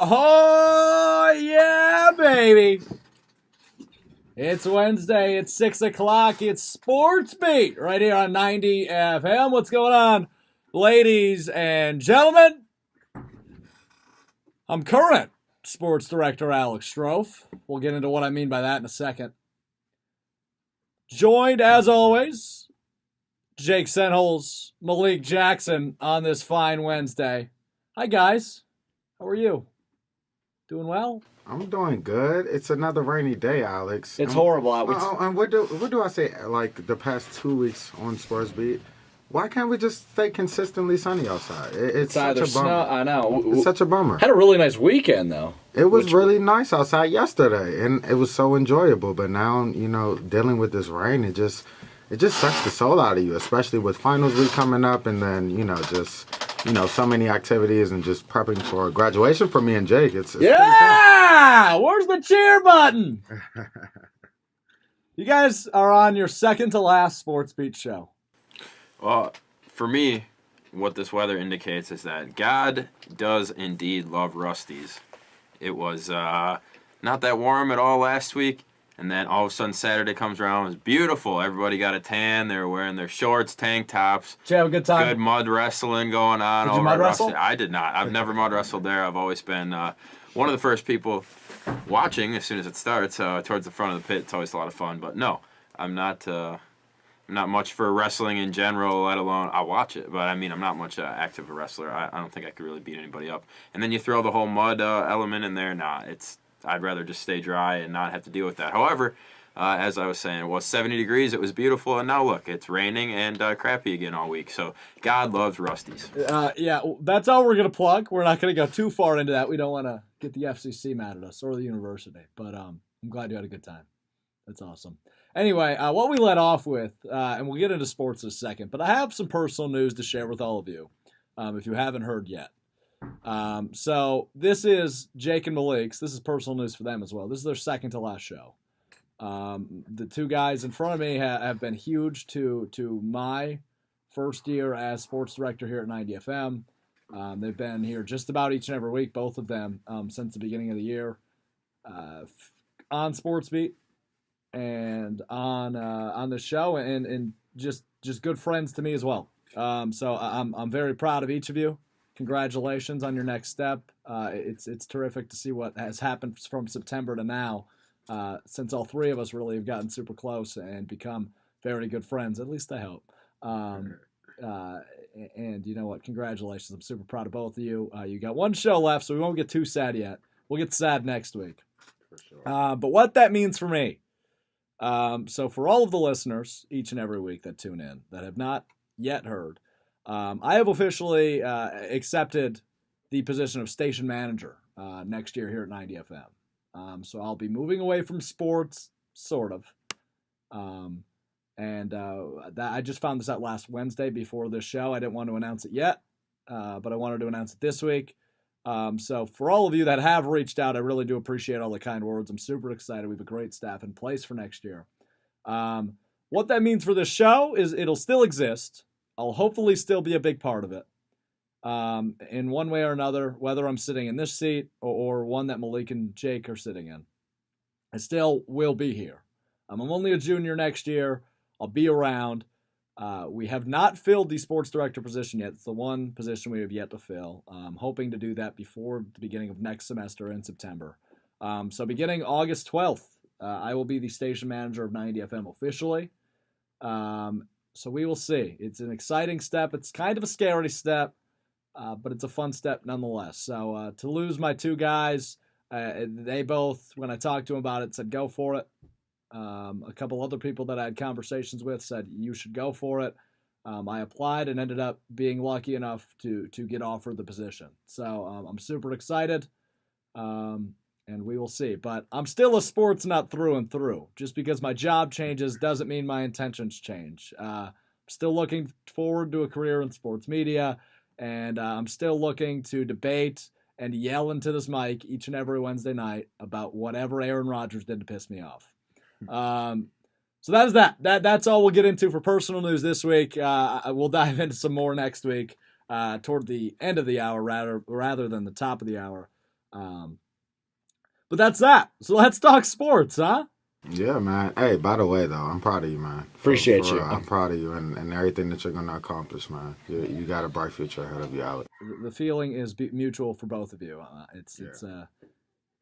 Oh, yeah, baby. It's Wednesday. It's 6 o'clock. It's Sports Beat right here on 90 FM. What's going on, ladies and gentlemen? I'm current sports director Alex Strofe. We'll get into what I mean by that in a second. Joined, as always, Jake Senholz, Malik Jackson on this fine Wednesday. Hi, guys. How are you? Doing well? I'm doing good. It's another rainy day, Alex. It's horrible out. And what do I say? Like the past 2 weeks on Sports Beat, why can't we just stay consistently sunny outside? It's such either a bummer. snow. I know. It's such a bummer. Had a really nice weekend though. It was really nice outside yesterday, and it was so enjoyable. But now, dealing with this rain, it just sucks the soul out of you, especially with finals week coming up, and then so many activities and just prepping for graduation for me and Jake. It's yeah. Where's the cheer button? You guys are on your second to last Sports Beat show. Well, for me, what this weather indicates is that God does indeed love Rusties. It was not that warm at all last week, and then all of a sudden Saturday comes around. It was beautiful. Everybody got a tan. They were wearing their shorts, tank tops. Did you have a good time? Good mud wrestling going on. Did you mud wrestle? I did not. I've never mud wrestled there. I've always been one of the first people watching as soon as it starts towards the front of the pit. It's always a lot of fun. But no, I'm not much for wrestling in general, let alone I watch it. But I mean, I'm not much active a wrestler. I don't think I could really beat anybody up. And then you throw the whole mud element in there. Nah, I'd rather just stay dry and not have to deal with that. However, as I was saying, it was 70 degrees. It was beautiful. And now look, it's raining and crappy again all week. So God loves Rusties. Yeah, that's all we're going to plug. We're not going to go too far into that. We don't want to get the FCC mad at us or the university. But I'm glad you had a good time. That's awesome. Anyway, what we let off with, and we'll get into sports in a second, but I have some personal news to share with all of you, if you haven't heard yet. So this is Jake and Malik's. This is personal news for them as well. This is their second to last show. The two guys in front of me have been huge to my first year as sports director here at 90 FM. They've been here just about each and every week, both of them, since the beginning of the year, on Sports Beat and on the show, and just good friends to me as well. So I'm very proud of each of you. Congratulations on your next step. It's terrific to see what has happened from September to now, since all three of us really have gotten super close and become very good friends. At least I hope. And you know what? Congratulations. I'm super proud of both of you. You got one show left, so we won't get too sad yet. We'll get sad next week. For sure. But what that means for me. So for all of the listeners each and every week that tune in that have not yet heard, I have officially accepted the position of station manager next year here at 90 FM. So I'll be moving away from sports, sort of. I just found this out last Wednesday before this show. I didn't want to announce it yet, but I wanted to announce it this week. So for all of you that have reached out, I really do appreciate all the kind words. I'm super excited. We have a great staff in place for next year. What that means for this show is it'll still exist. I'll hopefully still be a big part of it. In one way or another, whether I'm sitting in this seat or one that Malik and Jake are sitting in, I still will be here. I'm only a junior next year. I'll be around. We have not filled the sports director position yet. It's the one position we have yet to fill. I'm hoping to do that before the beginning of next semester in September. So beginning August 12th, I will be the station manager of 90 FM officially. So we will see. It's an exciting step. It's kind of a scary step, but it's a fun step nonetheless. So to lose my two guys, they both, when I talked to them about it, said go for it. A couple other people that I had conversations with said you should go for it. I applied and ended up being lucky enough to get offered the position. So I'm super excited, and we will see. But I'm still a sports nut through and through. Just because my job changes doesn't mean my intentions change. I'm still looking forward to a career in sports media, and I'm still looking to debate and yell into this mic each and every Wednesday night about whatever Aaron Rodgers did to piss me off. So that is that. That's all we'll get into for personal news this week. We'll dive into some more next week, toward the end of the hour rather than the top of the hour. But that's that. So let's talk sports, huh? Yeah, man. Hey, by the way, though, I'm proud of you, man. Appreciate For you. real, I'm proud of you and everything that you're going to accomplish, man. You got a bright future ahead of you, Alex. The feeling is mutual for both of you.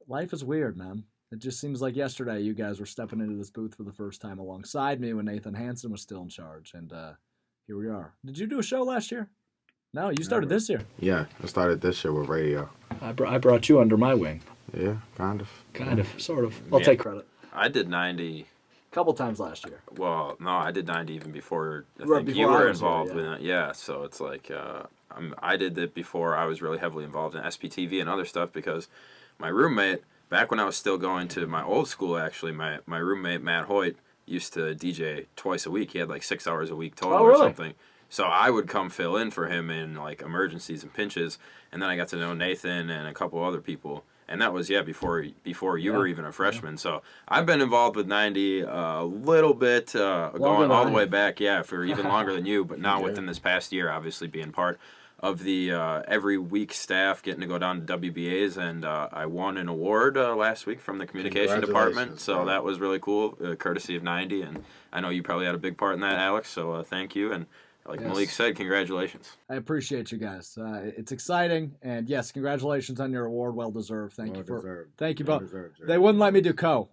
Life is weird, man. It just seems like yesterday you guys were stepping into this booth for the first time alongside me when Nathan Hansen was still in charge, and here we are. Did you do a show last year? No, you started this year. Yeah, I started this year with radio. I brought you under my wing. Yeah, kind of. Kind of, sort of. I'll Yeah. take credit. I did 90. A couple times last year. Well, no, I did 90 even before I Right, think you before I were was here, involved yeah. with it. Yeah, so it's like I did it before I was really heavily involved in SPTV and other stuff because my roommate, back when I was still going to my old school, actually, my roommate, Matt Hoyt, used to DJ twice a week. He had like 6 hours a week total Oh, or really? something. So I would come fill in for him in like emergencies and pinches, and then I got to know Nathan and a couple other people. And that was before you were even a freshman. So I've been involved with 90 a little bit, going all the way back, for even longer than you. But now within this past year, obviously being part of the every week staff, getting to go down to WBAs, and I won an award last week from the communication department. So that was really cool, courtesy of 90. And I know you probably had a big part in that, Alex. So thank you. And like Malik said, congratulations. I appreciate you guys. It's exciting, and yes, congratulations on your award. Well deserved. Thank you both. They wouldn't let me do co.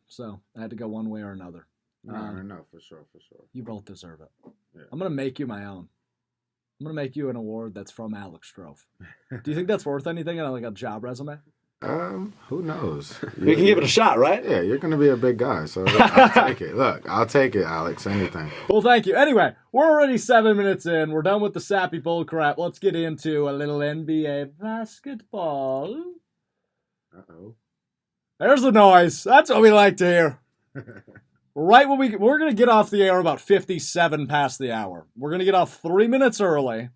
So I had to go one way or another. No, for sure. You both deserve it. Yeah. I'm gonna make you my own. I'm gonna make you an award that's from Alex Strofe. Do you think that's worth anything on like a job resume? Who knows? We can give it a shot, right? Yeah, you're gonna be a big guy, so I'll take it. Look, I'll take it, Alex. Anything. Well, thank you. Anyway, we're already 7 minutes in. We're done with the sappy bull crap. Let's get into a little NBA basketball. Uh-oh. There's the noise. That's what we like to hear. Right when we're going to get off the air about 57 past the hour. We're going to get off 3 minutes early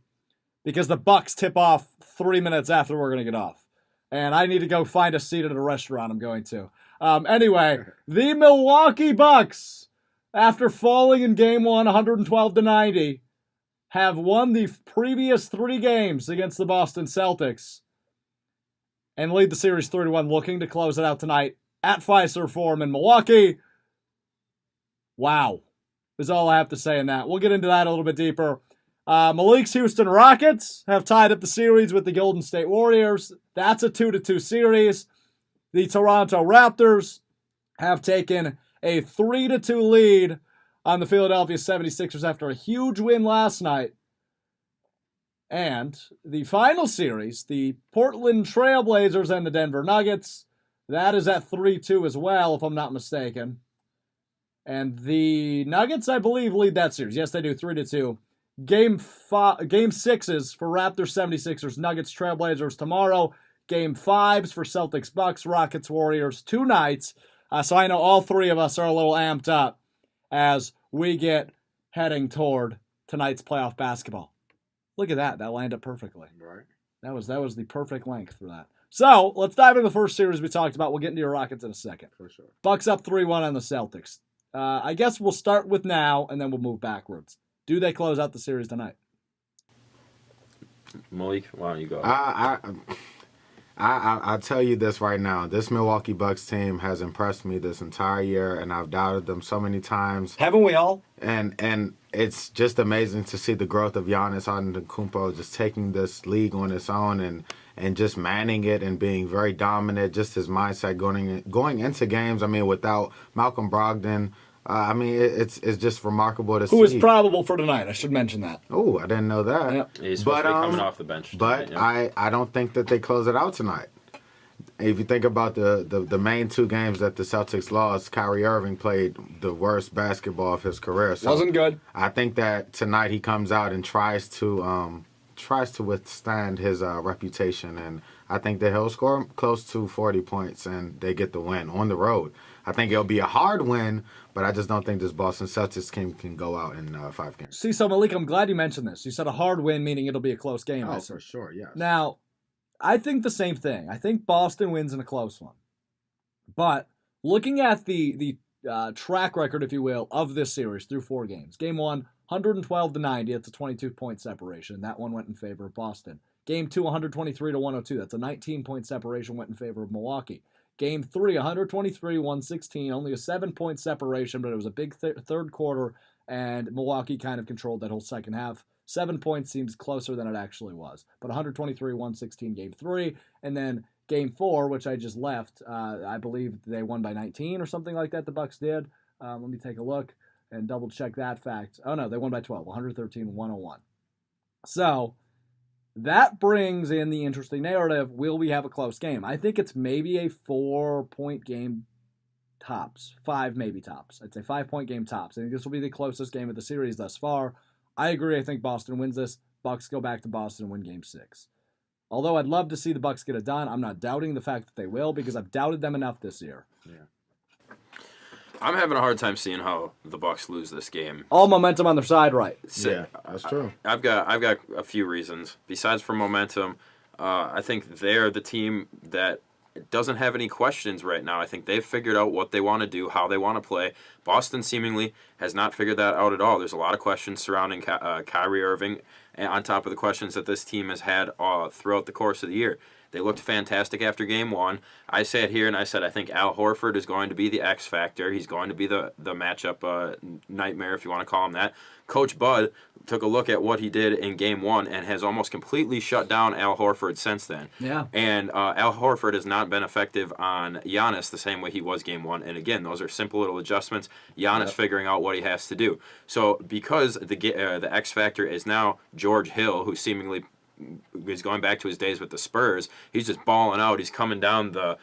because the Bucks tip off 3 minutes after we're going to get off. And I need to go find a seat at a restaurant I'm going to. Anyway, the Milwaukee Bucks, after falling in Game 1, 112-90, have won the previous 3 games against the Boston Celtics and lead the series 3-1, looking to close it out tonight at Fiserv Forum in Milwaukee. Wow, is all I have to say in that. We'll get into that a little bit deeper. Malik's Houston Rockets have tied up the series with the Golden State Warriors. That's a 2-2 series. The Toronto Raptors have taken a 3-2 lead on the Philadelphia 76ers after a huge win last night. And the final series, the Portland Trailblazers and the Denver Nuggets, that is at 3-2 as well, if I'm not mistaken. And the Nuggets, I believe, lead that series. Yes, they do, 3-2. Game 6s for Raptors, 76ers, Nuggets, Trailblazers tomorrow. Game 5s for Celtics, Bucks, Rockets, Warriors, 2 nights. So I know all 3 of us are a little amped up as we get heading toward tonight's playoff basketball. Look at that. That lined up perfectly. Right. That was the perfect length for that. So let's dive into the first series we talked about. We'll get into your Rockets in a second. For sure. Bucks up 3-1 on the Celtics. I guess we'll start with now, and then we'll move backwards. Do they close out the series tonight? Malik, why don't you go? I'll tell you this right now. This Milwaukee Bucks team has impressed me this entire year, and I've doubted them so many times. Haven't we all? And it's just amazing to see the growth of Giannis Antetokounmpo just taking this league on its own and just manning it and being very dominant. Just his mindset going into games. I mean, without Malcolm Brogdon. I mean, it's just remarkable to see. Who is probable for tonight? I should mention that. Oh, I didn't know that. Yep. He's supposed to be coming off the bench. But tonight, I don't think that they close it out tonight. If you think about the main 2 games that the Celtics lost, Kyrie Irving played the worst basketball of his career. So Wasn't good. I think that tonight he comes out and tries to withstand his reputation, and I think that he'll score close to 40 points and they get the win on the road. I think it'll be a hard win, but I just don't think this Boston Celtics team can go out in 5 games. See, so Malik, I'm glad you mentioned this. You said a hard win, meaning it'll be a close game. Oh, for sure, yes. Now, I think the same thing. I think Boston wins in a close one. But looking at the track record, if you will, of this series through 4 games. Game 1, 112-90. It's a 22-point separation. That one went in favor of Boston. Game 2, 123-102. That's a 19-point separation went in favor of Milwaukee. Game 3, 123-116. Only a 7-point separation, but it was a big third quarter, and Milwaukee kind of controlled that whole second half. 7 points seems closer than it actually was. But 123-116 Game 3. And then Game 4, which I just left, I believe they won by 19 or something like that, the Bucks did. Let me take a look and double-check that fact. Oh, no, they won by 12, 113-101. So that brings in the interesting narrative, will we have a close game? I think it's maybe a 4-point game tops. 5 maybe tops. I'd say 5-point game tops. I think this will be the closest game of the series thus far. I agree. I think Boston wins this. Bucks go back to Boston and win Game 6. Although I'd love to see the Bucks get it done, I'm not doubting the fact that they will because I've doubted them enough this year. Yeah. I'm having a hard time seeing how the Bucks lose this game. All momentum on their side, right? Yeah, that's true. I've got a few reasons. Besides for momentum, I think they're the team that doesn't have any questions right now. I think they've figured out what they want to do, how they want to play. Boston seemingly has not figured that out at all. There's a lot of questions surrounding Kyrie Irving, and on top of the questions that this team has had throughout the course of the year. They looked fantastic after Game 1. I sat here and I said I think Al Horford is going to be the X factor. He's going to be the matchup nightmare, if you want to call him that. Coach Bud took a look at what he did in Game 1 and has almost completely shut down Al Horford since then. Yeah. And Al Horford has not been effective on Giannis the same way he was Game 1. And again, those are simple little adjustments. Giannis figuring out what he has to do. So because the X factor is now George Hill, who seemingly is going back to his days with the Spurs. He's just balling out. He's coming down the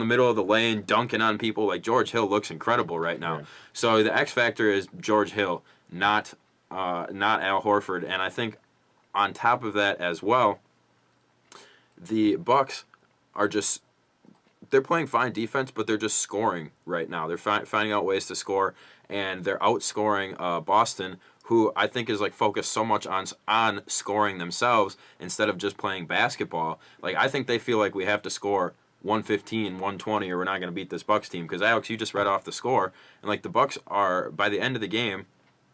middle of the lane, dunking on people. Like George Hill looks incredible right now. Right. So the X factor is George Hill, not Al Horford. And I think on top of that as well, the Bucks are they're playing fine defense, but they're just scoring right now. They're finding out ways to score, and they're outscoring Boston, who I think is like focused so much on scoring themselves instead of just playing basketball. Like I think they feel like we have to score 115, 120, or we're not going to beat this Bucks team. Because Alex, you just read off the score, and like the Bucks are by the end of the game,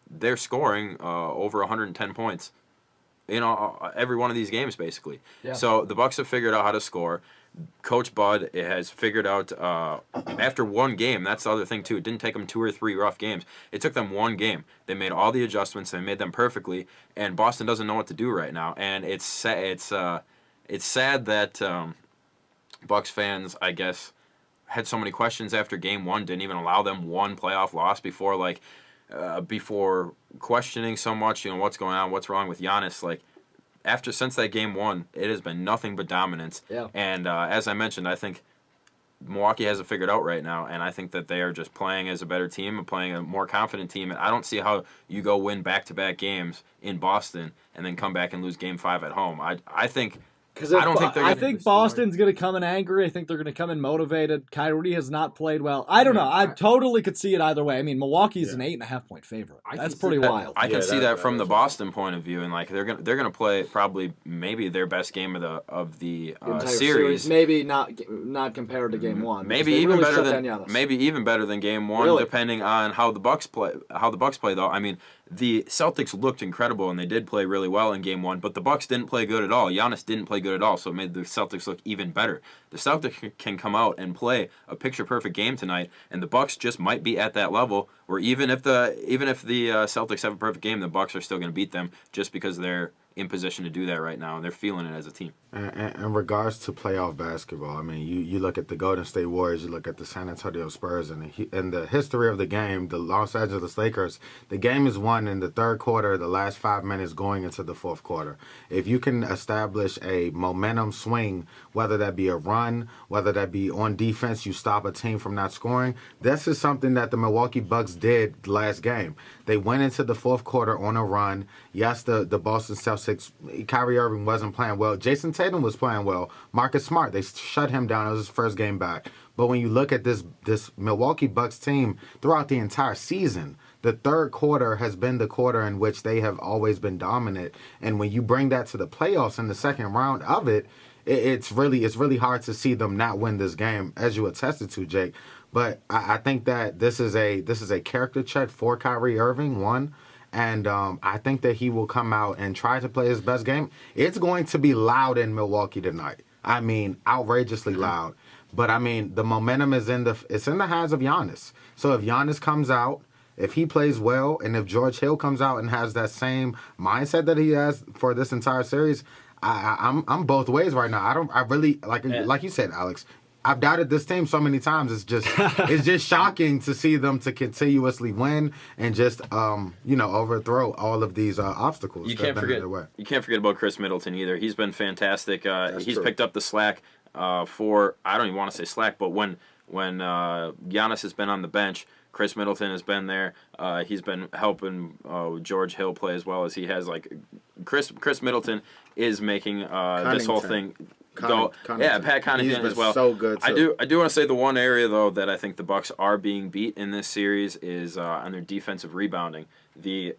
they're scoring over 110 points in every one of these games basically. Yeah. So the Bucks have figured out how to score. Coach Bud has figured out after one game. That's the other thing too. It didn't take them 2 or 3 rough games. It took them one game. They made all the adjustments. They made them perfectly. And Boston doesn't know what to do right now. And it's sad that Bucks fans, I guess, had so many questions after Game 1. Didn't even allow them one playoff loss before questioning so much. What's going on? What's wrong with Giannis? Since that Game 1, it has been nothing but dominance. Yeah. And as I mentioned, I think Milwaukee has it figured out right now, and I think that they are just playing as a better team and playing a more confident team. And I don't see how you go win back-to-back games in Boston and then come back and lose Game 5 at home. I think I think Boston's going to come in angry. I think they're going to come in motivated. Kyrie has not played well. I don't know. I totally could see it either way. I mean, Milwaukee's an 8.5-point favorite. That's pretty wild. I can see that from the Boston point of view, and they're going to play probably maybe their best game of the series. Maybe not compared to Game 1. Maybe even better than Game 1, really? Depending on how the Bucks play. Though, I mean, the Celtics looked incredible and they did play really well in Game 1, but the Bucks didn't play good at all. Giannis didn't play good at all, so it made the Celtics look even better. The Celtics can come out and play a picture-perfect game tonight, and the Bucks just might be at that level where even if the Celtics have a perfect game, the Bucks are still going to beat them just because they're in position to do that right now, and they're feeling it as a team. In regards to playoff basketball, I mean, you look at the Golden State Warriors, you look at the San Antonio Spurs, and the history of the game, the Los Angeles Lakers, the game is won in the third quarter, the last 5 minutes going into the fourth quarter. If you can establish a momentum swing, whether that be a run, whether that be on defense, you stop a team from not scoring, this is something that the Milwaukee Bucks did last game. They went into the fourth quarter on a run. Yes, the Boston Celtics, Kyrie Irving wasn't playing well. Jason Tatum was playing well. Marcus Smart, they shut him down. It was his first game back. But when you look at this Milwaukee Bucks team throughout the entire season, the third quarter has been the quarter in which they have always been dominant. And when you bring that to the playoffs in the second round of it, it's really hard to see them not win this game, as you attested to, Jake. But I think that this is a character check for Kyrie Irving, one. And I think that he will come out and try to play his best game. It's going to be loud in Milwaukee tonight. I mean, outrageously loud. But I mean, the momentum is in the hands of Giannis. So if Giannis comes out, if he plays well, and if George Hill comes out and has that same mindset that he has for this entire series, I'm both ways right now. I really like you said, Alex. I've doubted this team so many times. It's just shocking to see them to continuously win and just overthrow all of these obstacles. You can't forget about Chris Middleton either. He's been fantastic. He's picked up the slack for, I don't even want to say slack, but when Giannis has been on the bench, Chris Middleton has been there. He's been helping George Hill play as well as he has. Like Chris Middleton is making this whole thing. Pat Connaughton as well. So good too. I do want to say the one area though that I think the Bucks are being beat in this series is on their defensive rebounding. The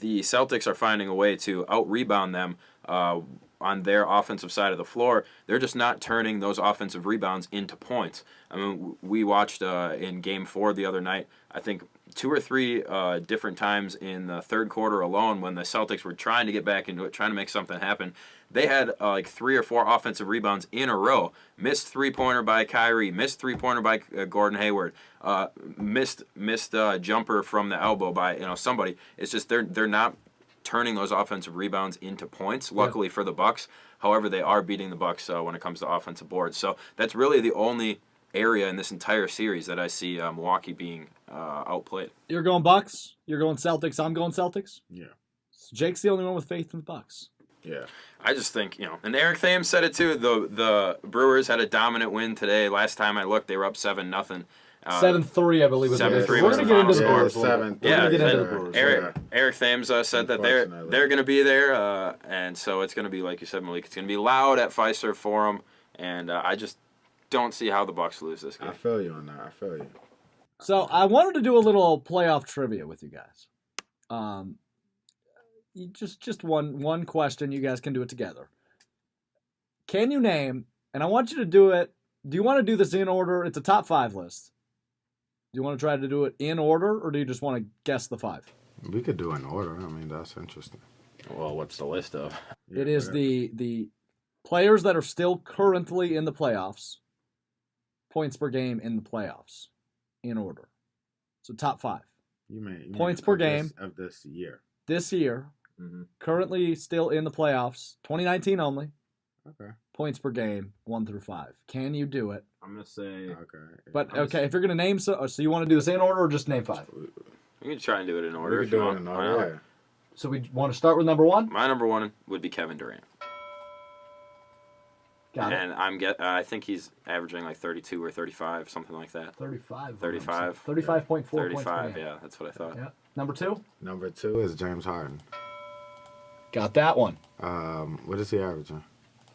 Celtics are finding a way to out-rebound them on their offensive side of the floor. They're just not turning those offensive rebounds into points. I mean, we watched in Game 4 the other night, I think 2 or 3 different times in the third quarter alone when the Celtics were trying to get back into it, trying to make something happen. They had like 3 or 4 offensive rebounds in a row. Missed three-pointer by Kyrie, missed three-pointer by Gordon Hayward, missed jumper from the elbow by somebody. It's just they're not turning those offensive rebounds into points. Luckily for the Bucks, however, they are beating the Bucks when it comes to offensive boards. So that's really the only area in this entire series that I see Milwaukee being outplayed. You're going Bucks. You're going Celtics. I'm going Celtics. Yeah. So Jake's the only one with faith in the Bucks. Yeah. I just think, and Eric Thames said it too. The Brewers had a dominant win today. Last time I looked, they were up 7-0. 7-3, I believe. 7-3 We're was going the to get into the final Brewers. score. 7-3. We're going to get into the Brewers. Eric Thames said that they're going to be there, and so it's going to be, like you said, Malik, it's going to be loud at Fiserv Forum, and I just don't see how the Bucks lose this game. I feel you on that. I feel you. So I wanted to do a little playoff trivia with you guys. Just one question. You guys can do it together. Can you name, and I want you to do it, do you want to do this in order? It's a top 5 list. Do you want to try to do it in order, or do you just want to guess the 5? We could do it in order. I mean, that's interesting. Well, what's the list of? It is the players that are still currently in the playoffs, points per game in the playoffs, in order. So top 5. You mean points per game of this year. This year, currently still in the playoffs, 2019 only. Okay. Points per game, 1 through 5. Can you do it? I'm going to say... Okay. But, okay, if you're going to name... So you want to do this in order or just name 5? We can try and do it in order. We could do it in order, yeah. So we want to start with number 1? My number 1 would be Kevin Durant. Got it. And I think he's averaging like 32 or 35, something like that. 35. 35. 35.4 points per 35, game. yeah, that's what I thought. Yeah. Number 2? Number 2 is James Harden. Got that one. What is he averaging?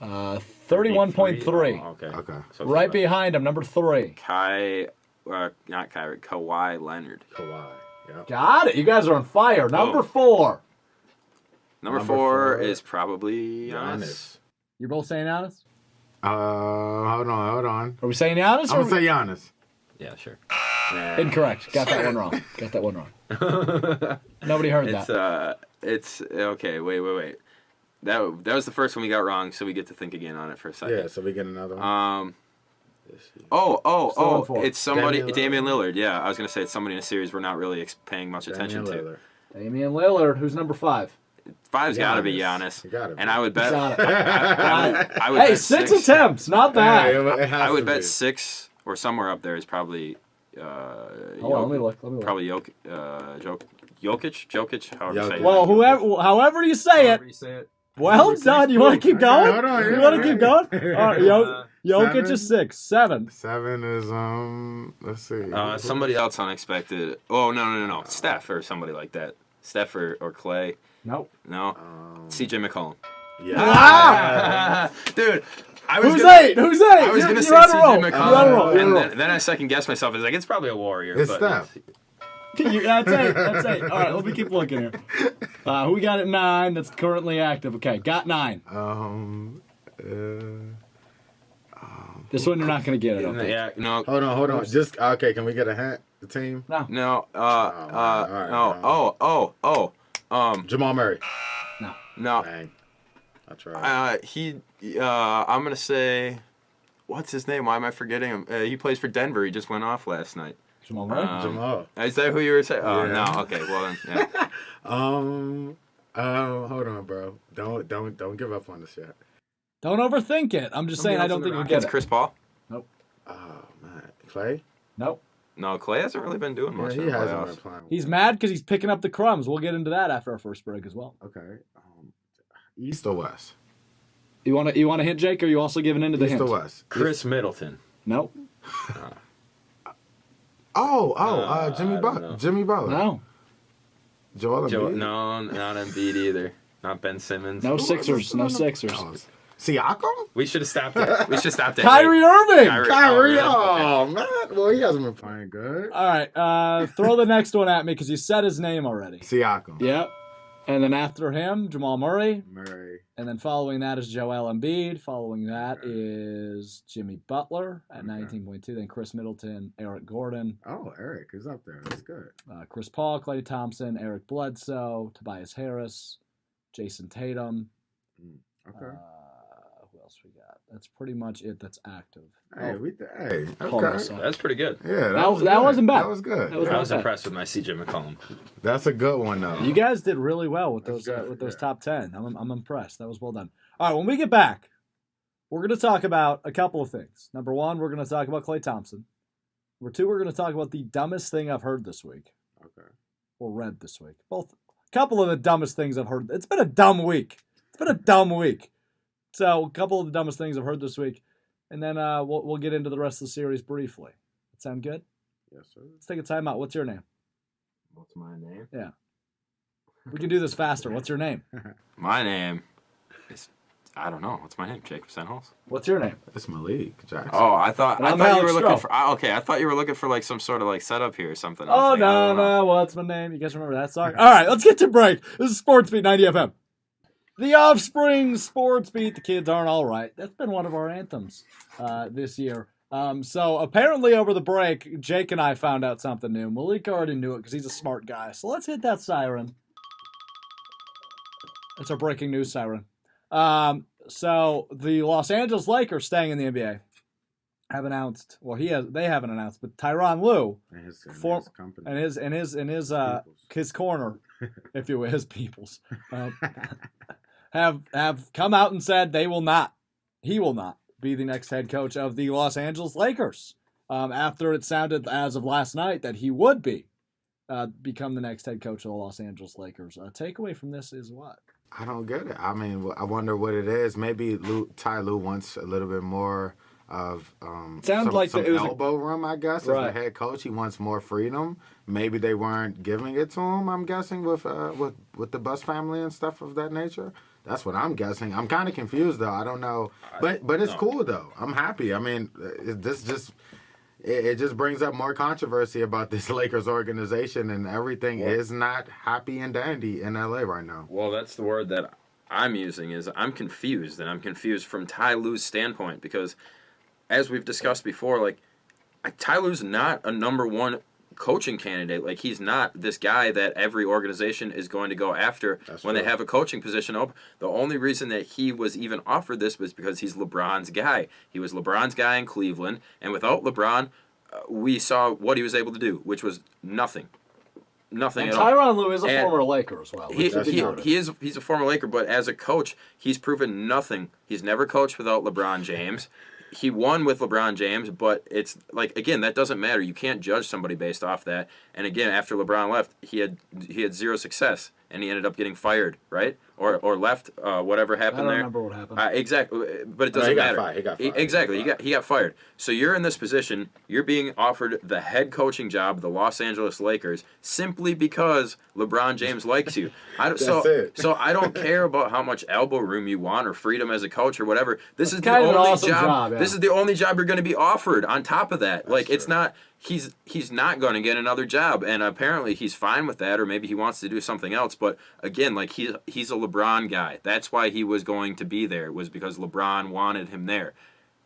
31.3. Oh, okay. Okay. So Right behind him, number 3. not Kyrie, Kawhi Leonard. Kawhi. Yep. Got it. You guys are on fire. Number 4. Number 4 4 is probably Giannis. You're both saying Giannis? Hold on. Are we saying Giannis? I'm gonna say Giannis. Yeah, sure. Incorrect. Got that one wrong. Nobody heard that. It's okay. Wait. That was the first one we got wrong, so we get to think again on it for a second. Yeah, so we get another one. Still on 4. It's somebody, Damian Lillard. Yeah, I was gonna say it's somebody in a series we're not really paying much attention to. Damian Lillard. Who's number 5? 5's got to be Giannis. And I would bet. Got it. I would Hey, bet 6 attempts. Not bad. I would bet 6 or somewhere up there is probably. Hold on, let me look. Probably Jokic. However you say it. Well, however you say it. Well done. You want to keep going? Hold on, you want to keep going? All right, Jokic is 6. 7. 7 is let's see. Somebody else unexpected. Oh no. Steph or somebody like that. Steph or Clay. Nope. No. C.J. McCollum. Yeah. Ah! Dude. Who's 8? I was going to say C.J. McCollum. And then I second guessed myself. I was like, it's probably a Warrior. It's Steph. That's 8. All right, let me keep looking here. Who we got at 9 that's currently active? Okay, got 9. This one you're not going to get it, okay? Yeah, no. Hold on. Just, okay, can we get a hint? The team? No. No. Jamal Murray. No. Dang. I tried. I'm gonna say, what's his name? Why am I forgetting him? He plays for Denver. He just went off last night. Jamal Murray? Jamal. Is that who you were saying? Oh Yeah. no. Okay. Well then. Yeah. Hold on, bro. Don't give up on this yet. Don't overthink it. I'm just saying I don't think you'll get It's it. Chris Paul. Nope. Oh man, Clay. Nope. No, Clay hasn't really been doing much. Yeah, in he the hasn't playoffs. been playing. He's mad because he's picking up the crumbs. We'll get into that after our first break as well. Okay. East or West? You want to hint, Jake, or are you also giving into the East hint? or West? Chris Middleton. Nope. Jimmy I don't Butler. know. Jimmy Butler. No. Joel Embiid. No, not Embiid either. Not Ben Simmons. No Sixers. No Sixers. Oh, Siakam? We should have stopped it. We should stop that. Kyrie Irving. Kyrie. really? Oh man. Well, he hasn't been playing good. All right. Throw the next one at me because you said his name already. Siakam. Yep. And then after him, Jamal Murray. Murray. And then following that is Joel Embiid. Following that is Jimmy Butler at 19.2. Then Chris Middleton, Eric Gordon, Oh, Eric is up there. That's good. Chris Paul, Klay Thompson, Eric Bledsoe, Tobias Harris, Jason Tatum. Okay. Who else we got? That's pretty much it that's active. Hey, Call okay. myself. That's pretty good. Yeah, That was good. wasn't bad. That was good. That was I not was bad. impressed with my CJ McCollum. That's a good one though. You guys did really well with those That's good, yeah. top 10. I'm impressed. That was well done. All right, when we get back, we're going to talk about a couple of things. Number one, we're going to talk about Klay Thompson. Number two, we're going to talk about the dumbest thing I've heard this week Okay. or read this week. Both, a couple of the dumbest things I've heard. It's been a dumb week. So a couple of the dumbest things I've heard this week, and then we'll get into the rest of the series briefly. That sound good? Yes, sir. Let's take a timeout. What's your name? What's my name? We can do this faster. What's your name? My name is, I don't know. What's my name? Jacob Senholz? What's your name? It's Malik Jackson. Oh, I thought And I'm you Alex were looking Stroh. for. Okay, I thought you were looking for like some sort of like setup here or something. I Oh, was like, I no, don't know. no. What's my name? You guys remember that song? All right, let's get to break. This is Sports Beat 90 FM. The Offspring Sports Beat. The kids aren't all right. That's been one of our anthems this year. So apparently over the break, Jake and I found out something new. Malik already knew it because he's a smart guy. So let's hit that siren. It's our breaking news siren. So the Los Angeles Lakers staying in the NBA have announced. Well, they haven't announced, but Tyronn Lue And his company. and his corner, if you will, his peoples, have come out and said he will not be the next head coach of the Los Angeles Lakers. After it sounded as of last night that he would become the next head coach of the Los Angeles Lakers. Takeaway from this is what? I don't get it. I mean, I wonder what it is. Maybe Ty Lue wants a little bit more of Sounds like some it was elbow room, I guess, Right. as the head coach. He wants more freedom. Maybe they weren't giving it to him, I'm guessing, with the Buss family and stuff of that nature. That's what I'm guessing. I'm kind of confused, though. I don't know. But it's cool, though. I'm happy. I mean, it just brings up more controversy about this Lakers organization, and everything is not happy and dandy in LA right now. Well, that's the word that I'm using is I'm confused, and I'm confused from Ty Lue's standpoint because, as we've discussed before, like Ty Lue's not a number one coaching candidate. Like he's not this guy that every organization is going to go after when they have a coaching position open. The only reason that he was even offered this was because he's LeBron's guy. He was LeBron's guy in Cleveland, and without LeBron, we saw what he was able to do, which was nothing. Nothing And at all. Tyronn Lue is a And former Laker as well. He's a former Laker, but as a coach, he's proven nothing. He's never coached without LeBron James. He won with LeBron James, but it's like again that doesn't matter. You can't judge somebody based off that. And again, after LeBron left, he had zero success, and he ended up getting fired, right? Or left. Whatever happened I don't there. remember what happened. Exactly, but it doesn't he got matter. fired. He got fired. Exactly, he got fired. So you're in this position. You're being offered the head coaching job of the Los Angeles Lakers simply because LeBron James likes you. So I don't care about how much elbow room you want or freedom as a coach or whatever. This is the kind of an only awesome job, yeah. This is the only job you're going to be offered. On top of that, it's not. He's not going to get another job, and apparently he's fine with that, or maybe he wants to do something else. But again, like he's a LeBron guy. That's why he was going to be there. Was because LeBron wanted him there,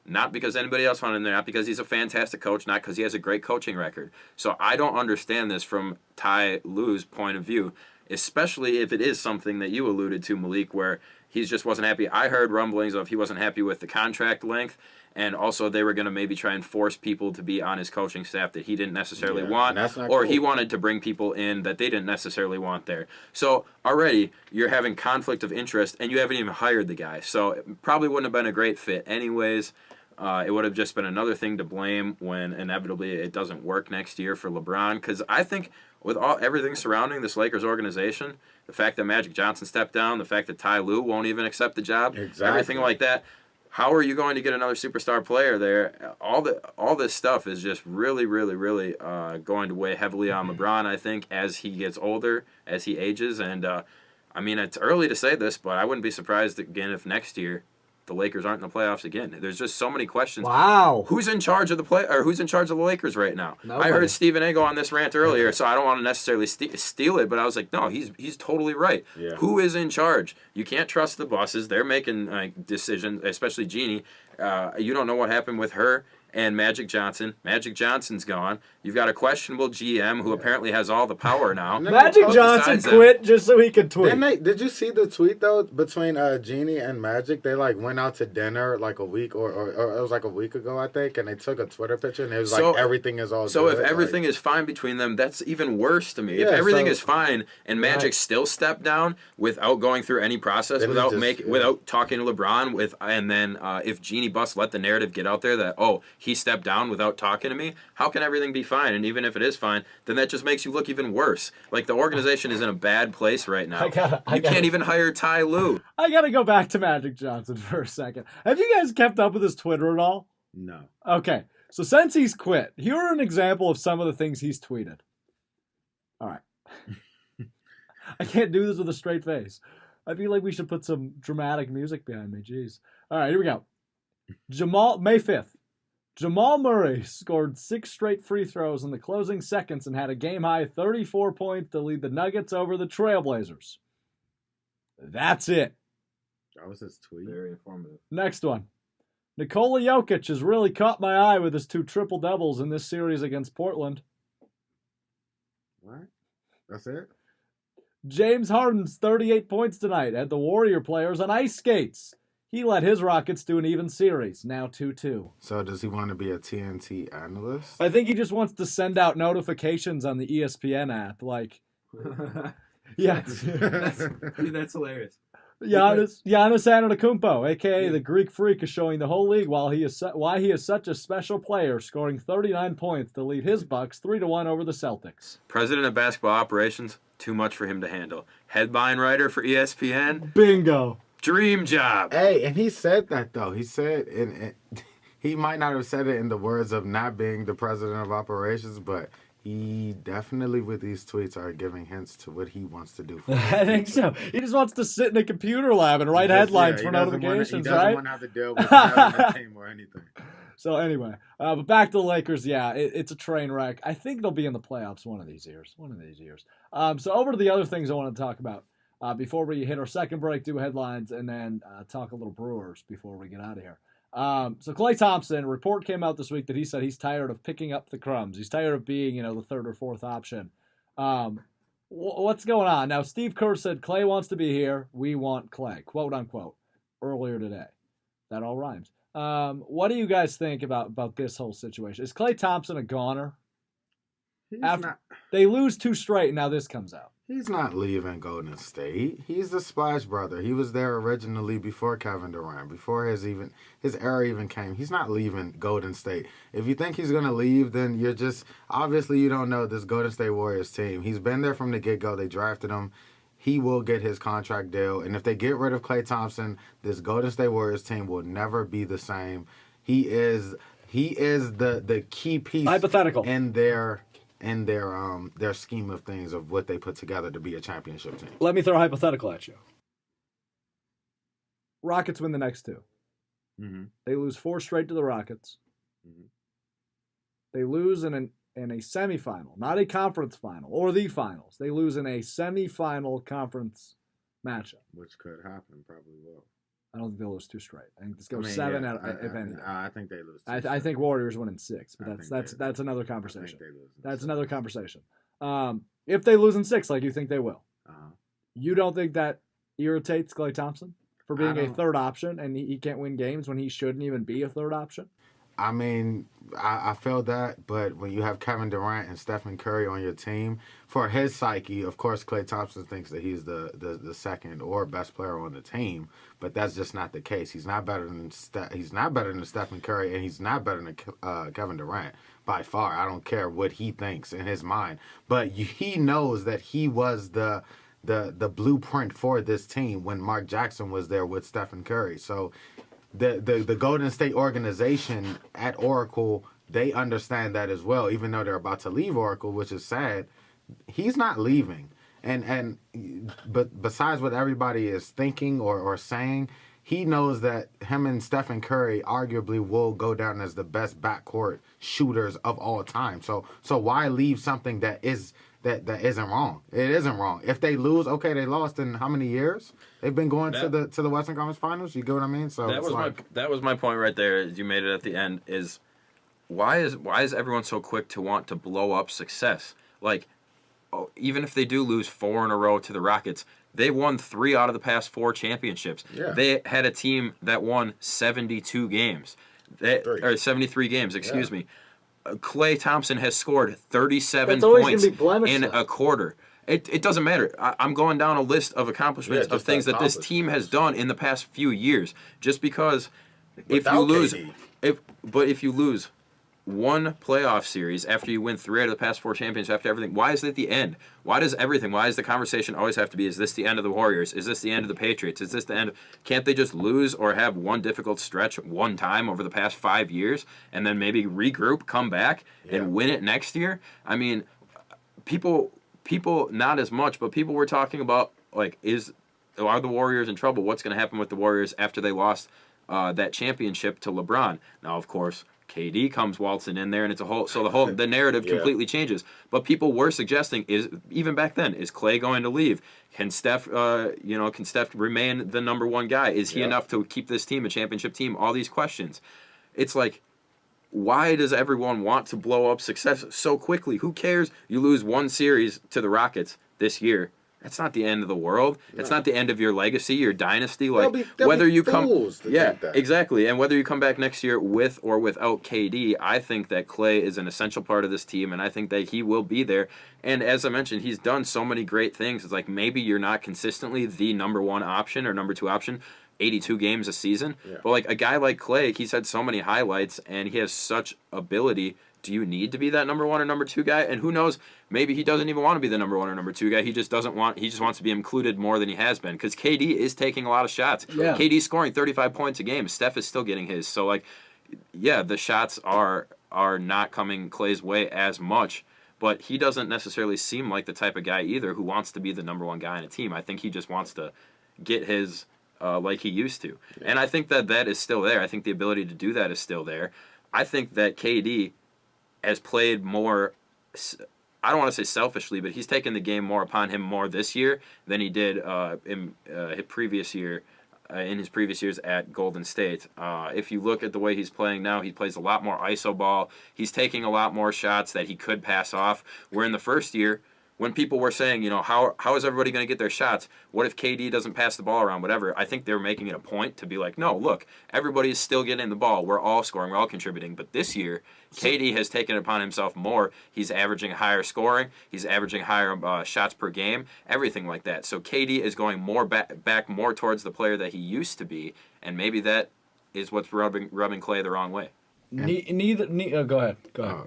not because anybody else wanted him there. Not because he's a fantastic coach. Not because he has a great coaching record. So I don't understand this from Ty Lue's point of view. especially if it is something that you alluded to, Malik, where he just wasn't happy. I heard rumblings of he wasn't happy with the contract length, and also they were going to maybe try and force people to be on his coaching staff that he didn't necessarily want, or he wanted to bring people in that they didn't necessarily want there. So already you're having conflict of interest, and you haven't even hired the guy. So it probably wouldn't have been a great fit anyways. It would have just been another thing to blame when inevitably it doesn't work next year for LeBron. Because I think with everything surrounding this Lakers organization, the fact that Magic Johnson stepped down, the fact that Ty Lue won't even accept the job, everything like that, how are you going to get another superstar player there? All this stuff is just really, really, really going to weigh heavily on LeBron, I think, as he gets older, as he ages. And, I mean, it's early to say this, but I wouldn't be surprised, again, if next year the Lakers aren't in the playoffs again. There's just so many questions. Wow. Who's in charge of who's in charge of the Lakers right now? Nobody. I heard Stephen A. go on this rant earlier, so I don't want to necessarily steal it, but I was like, no, he's totally right. Yeah. Who is in charge? You can't trust the bosses. They're making decisions, especially Jeannie. You don't know what happened with her and Magic Johnson. Magic Johnson's gone. You've got a questionable GM who apparently has all the power now. Magic Johnson quit just so he could tweet. Did you see the tweet though between Jeannie and Magic? They like went out to dinner like a week or it was like a week ago, I think, and they took a Twitter picture and it was like everything is all. So good. if everything like, is fine between them, that's even worse to me. Yeah, if everything so- is fine and Magic still stepped down without going through any process, Then without talking to LeBron, and then if Jeannie Buss let the narrative get out there that he stepped down without talking to me, how can everything be fine? And even if it is fine, then that just makes you look even worse. Like the organization is in a bad place right now. You can't even hire Ty Lue. I gotta go back to Magic Johnson for a second. Have you guys kept up with his Twitter at all? no. Okay, so since he's quit, here are an example of some of the things he's tweeted. All right. I can't do this with a straight face. I feel like we should put some dramatic music behind me. Jeez. All right, here we go. May 5th. Jamal Murray scored 6 straight free throws in the closing seconds and had a game-high 34 points to lead the Nuggets over the Trailblazers. That's it. That was his tweet. Very informative. Next one. Nikola Jokic has really caught my eye with his 2 triple-doubles in this series against Portland. What? That's it? James Harden's 38 points tonight had the Warrior players on ice skates. He led his Rockets to an even series, now 2-2. So does he want to be a TNT analyst? I think he just wants to send out notifications on the ESPN app, like, yeah, That's hilarious. Giannis Antetokounmpo, aka the Greek Freak, is showing the whole league why he is such a special player, scoring 39 points to lead his Bucks 3-1 over the Celtics. President of basketball operations, too much for him to handle. Headline writer for ESPN, Bingo. dream job. Hey, and he said that though. He said, and he might not have said it in the words of not being the president of operations, but he definitely with these tweets are giving hints to what he wants to do. For I think so. He just wants to sit in a computer lab and write headlines for notifications, he doesn't right? want to have to deal with having a team or anything. So anyway, but back to the Lakers. Yeah, it's a train wreck. I think they'll be in the playoffs one of these years. So over to the other things I want to talk about before we hit our second break, do headlines, and then talk a little Brewers before we get out of here. So Klay Thompson, a report came out this week that he said he's tired of picking up the crumbs. He's tired of being, the third or fourth option. What's going on? Now, Steve Kerr said Klay wants to be here. We want Klay, quote unquote, earlier today. That all rhymes. What do you guys think about this whole situation? Is Klay Thompson a goner? They lose 2 straight, and now this comes out. He's not leaving Golden State. He's the Splash Brother. He was there originally before Kevin Durant, before his era even came. He's not leaving Golden State. If you think he's going to leave, then you're just, obviously you don't know this Golden State Warriors team. He's been there from the get-go. They drafted him. He will get his contract deal. And if they get rid of Klay Thompson, this Golden State Warriors team will never be the same. He is the key piece Hypothetical. in their scheme of things of what they put together to be a championship team. Let me throw a hypothetical at you. Rockets win the next 2. Mm-hmm. They lose 4 straight to the Rockets. Mhm. They lose in a semifinal, not a conference final or the finals. They lose in a semifinal conference matchup. Which could happen, probably will. I don't think they'll lose 2 straight. I think this goes 7 out if anything. I think they lose. I think Warriors win in 6, but I think that's another I think conversation. they lose. That's another conversation. If they lose in 6, like you think they will, You don't think that irritates Klay Thompson for being a don't- third option and he can't win games when he shouldn't even be a third option? I mean, I feel that, but when you have Kevin Durant and Stephen Curry on your team, for his psyche, of course, Klay Thompson thinks that he's the second or best player on the team, but that's just not the case. He's not better than Stephen Curry, and he's not better than Kevin Durant by far. I don't care what he thinks in his mind, but he knows that he was the blueprint for this team when Mark Jackson was there with Stephen Curry. So the Golden State organization at Oracle, they understand that as well, even though they're about to leave Oracle, which is sad. He's not leaving. But besides what everybody is thinking or saying, he knows that him and Stephen Curry arguably will go down as the best backcourt shooters of all time. So why leave something that isn't wrong? It isn't wrong. If they lose, okay, they lost in how many years? They've been going to the Western Conference Finals. You get what I mean? So that was my point right there. As you made it at the end, is why is everyone so quick to want to blow up success? Like, even if they do lose 4 in a row to the Rockets, they won 3 out of the past 4 championships. Yeah. They had a team that won 72 games, or 73 games. Excuse me. Klay Thompson has scored 37 points in a quarter. It doesn't matter. I'm going down a list of accomplishments of things that this team has done in the past few years. Just because if you lose one playoff series after you win 3 out of the past 4 championships, after everything, why is it the end? Why does the conversation always have to be, is this the end of the Warriors? Is this the end of the Patriots? Is this the end? Can't they just lose or have one difficult stretch one time over the past 5 years and then maybe regroup, come back, and win it next year? I mean, people not as much, but people were talking about, like, are the Warriors in trouble? What's going to happen with the Warriors after they lost that championship to LeBron? Now, of course, KD comes waltzing in there, and the narrative completely changes. But people were suggesting, even back then, is Klay going to leave? Can Steph remain the number one guy? Is he enough to keep this team a championship team? All these questions. It's like, why does everyone want to blow up success so quickly? Who cares? You lose one series to the Rockets this year. That's not the end of the world. No. It's not the end of your legacy, your dynasty. Like, whether you come, exactly, and whether you come back next year with or without KD, I think that Klay is an essential part of this team, and I think that he will be there. And as I mentioned, he's done so many great things. It's like, maybe you're not consistently the number 1 option or number 2 option, 82 games a season, but like a guy like Klay, he's had so many highlights, and he has such ability. Do you need to be that number 1 or number 2 guy? And who knows? Maybe he doesn't even want to be the number 1 or number 2 guy. He just wants to be included more than he has been, because KD is taking a lot of shots. Yeah. KD's scoring 35 points a game. Steph is still getting his. So, like, yeah, the shots are not coming Klay's way as much, but he doesn't necessarily seem like the type of guy either who wants to be the number 1 guy in a team. I think he just wants to get his like he used to. Yeah. And I think that is still there. I think the ability to do that is still there. I think that KD has played more, I don't want to say selfishly, but he's taken the game more upon him more this year than he did in his previous years at Golden State. If you look at the way he's playing now, he plays a lot more iso ball. He's taking a lot more shots that he could pass off, where in the first year, when people were saying, how is everybody going to get their shots? What if KD doesn't pass the ball around, whatever? I think they're making it a point to be like, no, look, everybody is still getting the ball. We're all scoring. We're all contributing. But this year, KD has taken it upon himself more. He's averaging higher scoring. He's averaging higher shots per game, everything like that. So KD is going more back more towards the player that he used to be, and maybe that is what's rubbing Klay the wrong way. Go ahead.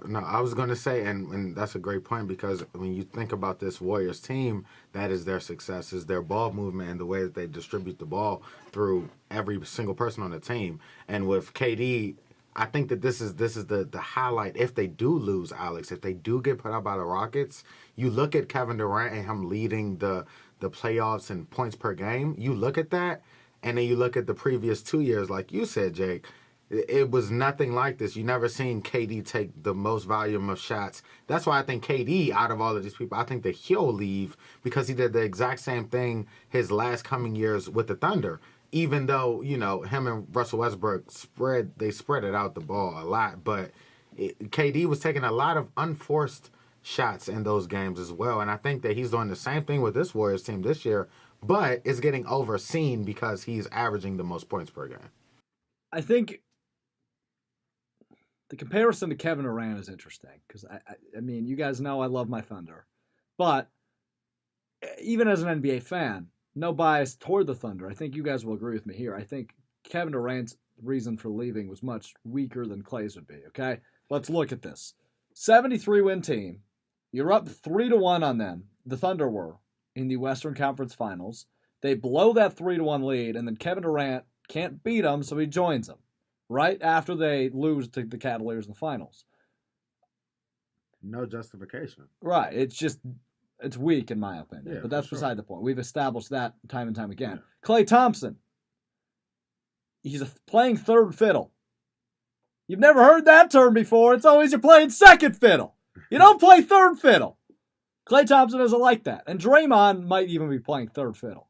No, I was going to say, and that's a great point, because when you think about this Warriors team, that is their success, is their ball movement and the way that they distribute the ball through every single person on the team. And with KD, I think that this is the highlight. If they do lose, Alex, if they do get put out by the Rockets, you look at Kevin Durant and him leading the playoffs in points per game. You look at that, and then you look at the previous 2 years, like you said, Jake. It was nothing like this. You never seen KD take the most volume of shots. That's why I think KD, out of all of these people, I think that he'll leave, because he did the exact same thing his last coming years with the Thunder. Even though, him and Russell Westbrook spread it out the ball a lot. But KD was taking a lot of unforced shots in those games as well. And I think that he's doing the same thing with this Warriors team this year, but it's getting overseen because he's averaging the most points per game. I think the comparison to Kevin Durant is interesting because, I mean, you guys know I love my Thunder. But even as an NBA fan, no bias toward the Thunder. I think you guys will agree with me here. I think Kevin Durant's reason for leaving was much weaker than Klay's would be, okay? Let's look at this. 73-win team. You're up 3-1 on them. The Thunder were in the Western Conference Finals. They blow that 3-1 lead, and then Kevin Durant can't beat them, so he joins them right after they lose to the Cavaliers in the finals. No justification. Right. It's weak in my opinion, Yeah, but that's for sure. beside the point. We've established that time and time again. Yeah. Klay Thompson, he's playing third fiddle. You've never heard that term before. It's always you're playing second fiddle. You don't play third fiddle. Klay Thompson isn't like that. And Draymond might even be playing third fiddle.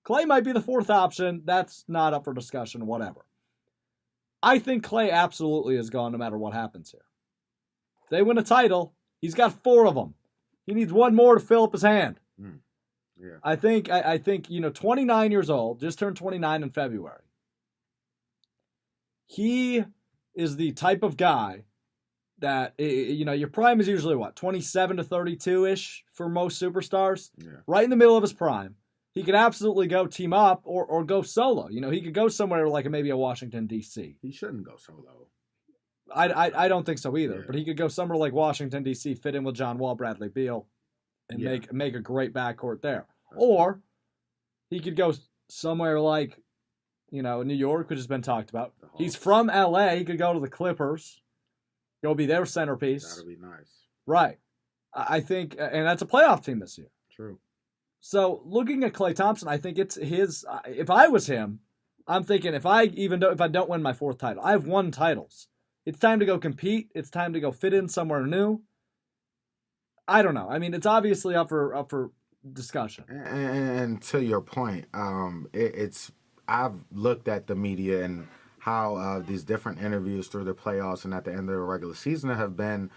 Klay might be the fourth option. That's not up for discussion, whatever. I think Klay absolutely is gone no matter what happens here. If they win a title, he's got 4 of them. He needs one more to fill up his hand. Yeah. I think 29 years old, just turned 29 in February. He is the type of guy that, your prime is usually what, 27 to 32-ish for most superstars? Yeah. Right in the middle of his prime. He could absolutely go team up or go solo. He could go somewhere like maybe a Washington, D.C. He shouldn't go solo. I don't think so either. Yeah. But he could go somewhere like Washington, D.C., fit in with John Wall, Bradley Beal, and Yeah. make a great backcourt there. That's Or he could go somewhere like, New York, which has been talked about. The Hawks. He's from L.A. He could go to the Clippers, go be their centerpiece. That'll be nice. Right. I think, and that's a playoff team this year. True. So looking at Klay Thompson, I think it's his. If I was him, I'm thinking if I don't win my 4th title, I have won titles. It's time to go compete. It's time to go fit in somewhere new. I don't know. I mean, it's obviously up for discussion. And to your point, I've looked at the media and how these different interviews through the playoffs and at the end of the regular season have been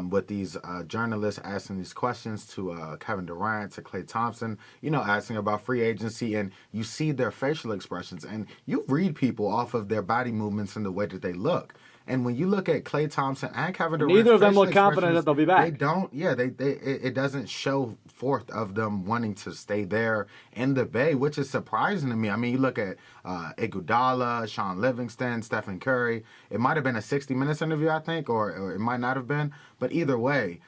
with these journalists asking these questions to Kevin Durant, to Klay Thompson, asking about free agency, and you see their facial expressions and you read people off of their body movements and the way that they look. And when you look at Klay Thompson and Kevin Durant, Neither of them look facial confident that they'll be back. They don't. Yeah, it doesn't show forth of them wanting to stay there in the Bay, which is surprising to me. I mean, you look at Iguodala, Sean Livingston, Stephen Curry. It might have been a 60 Minutes interview, I think, or it might not have been. But either way,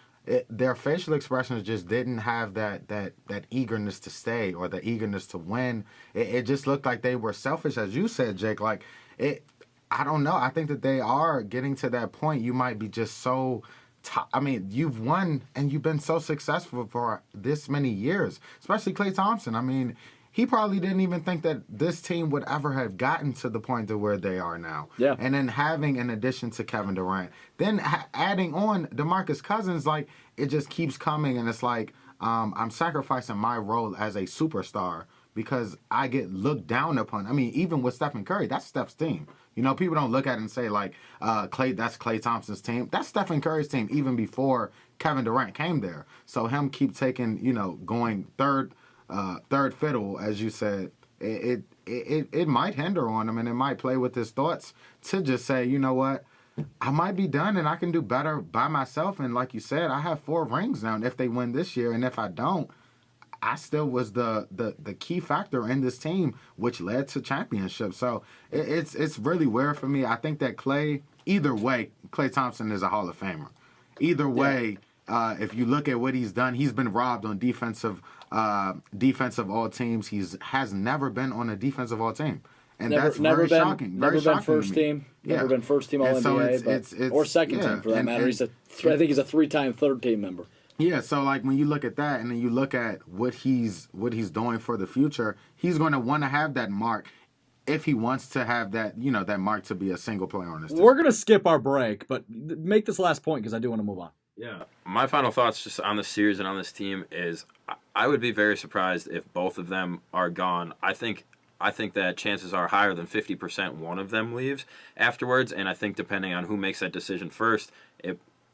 their facial expressions just didn't have that eagerness to stay or the eagerness to win. It just looked like they were selfish, as you said, Jake. Like it. I don't know. I think that they are getting to that point. You might be just so... you've won and you've been so successful for this many years, especially Klay Thompson. I mean, he probably didn't even think that this team would ever have gotten to the point to where they are now. Yeah. And then having an addition to Kevin Durant, then adding on DeMarcus Cousins, like, it just keeps coming. And it's like, I'm sacrificing my role as a superstar because I get looked down upon. I mean, even with Stephen Curry, that's Steph's team. People don't look at it and say, like, that's Klay Thompson's team. That's Stephen Curry's team even before Kevin Durant came there. So him keep taking, going third fiddle, as you said, it might hinder on him and it might play with his thoughts to just say, you know what, I might be done and I can do better by myself. And like you said, I have 4 rings now. And if they win this year and if I don't, I still was the key factor in this team, which led to championship. So it's really weird for me. I think that either way, Klay Thompson is a Hall of Famer. Either way, if you look at what he's done, he's been robbed on defensive all teams. Has never been on a defensive all team. And that's very shocking. Never been first team. Never been first team All NBA, or second team for that matter. I think he's a 3-time third team member. Yeah, so like when you look at that and then you look at what he's doing for the future, he's going to want to have that mark if he wants to have that, that mark to be a single player on his team. We're going to skip our break, but make this last point because I do want to move on. Yeah. My final thoughts just on this series and on this team is I would be very surprised if both of them are gone. I think that chances are higher than 50% one of them leaves afterwards, and I think depending on who makes that decision first,